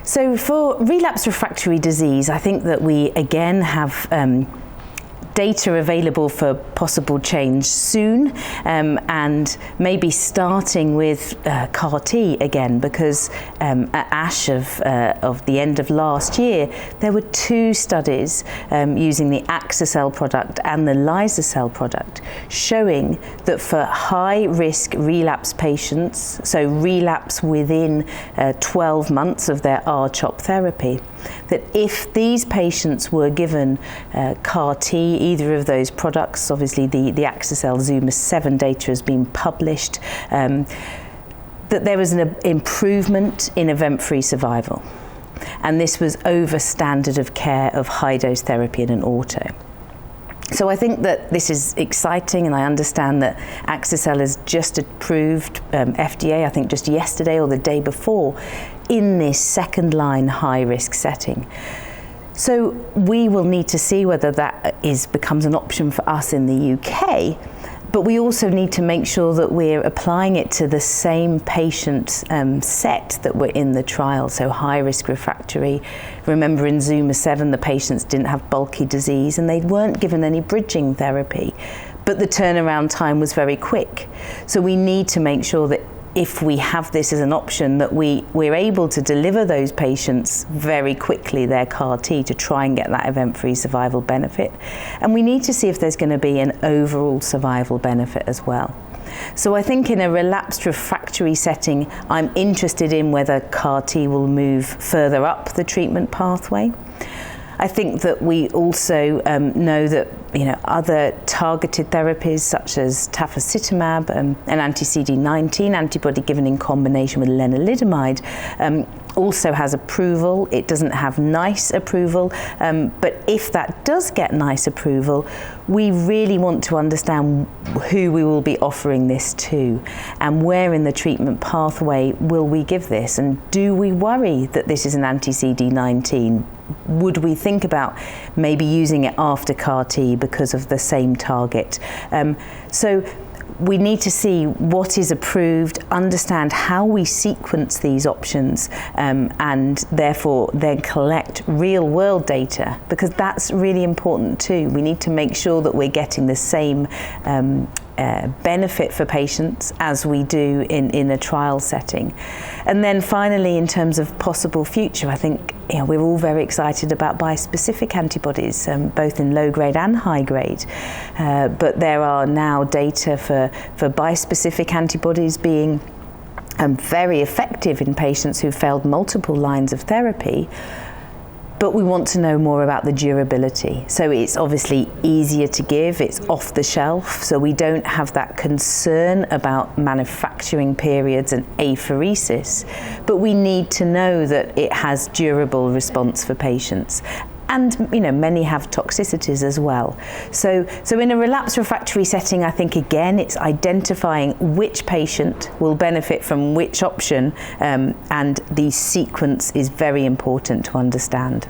So for relapsed refractory disease, I think that we again have data available for possible change soon, and maybe starting with CAR T again, because at ASH of the end of last year, there were 2 studies using the axi-cel product and the liso-cel product showing that for high-risk relapse patients, so relapse within 12 months of their R-CHOP therapy, that if these patients were given CAR T, either of those products, obviously the axi-cel ZUMA-7 data has been published, that there was an improvement in event-free survival. And this was over standard of care of high-dose therapy in an auto. So I think that this is exciting, and I understand that axi-cel is just approved FDA, I think just yesterday or the day before, in this second-line high-risk setting. So we will need to see whether that becomes an option for us in the UK, but we also need to make sure that we're applying it to the same patient set that were in the trial, so high-risk refractory. Remember, in ZUMA-7, the patients didn't have bulky disease and they weren't given any bridging therapy, but the turnaround time was very quick. So we need to make sure that if we have this as an option, that we're able to deliver those patients very quickly their CAR T to try and get that event-free survival benefit. And we need to see if there's going to be an overall survival benefit as well. So I think in a relapsed refractory setting, I'm interested in whether CAR T will move further up the treatment pathway. I think that we also know that other targeted therapies such as Tafasitamab, an anti-CD19 antibody given in combination with Lenalidomide, also has approval. It doesn't have NICE approval, but if that does get NICE approval, we really want to understand who we will be offering this to and where in the treatment pathway will we give this, and do we worry that this is an anti-CD19? Would we think about maybe using it after CAR T because of the same target? So we need to see what is approved, understand how we sequence these options, and therefore then collect real-world data, because that's really important too. We need to make sure that we're getting the same benefit for patients as we do in a trial setting. And then finally, in terms of possible future, I think we're all very excited about bispecific antibodies, both in low grade and high grade. But there are now data for bispecific antibodies being very effective in patients who've failed multiple lines of therapy. But we want to know more about the durability. So it's obviously easier to give, it's off the shelf, so we don't have that concern about manufacturing periods and apheresis, but we need to know that it has durable response for patients. And many have toxicities as well. So in a relapsed refractory setting, I think again it's identifying which patient will benefit from which option, and the sequence is very important to understand.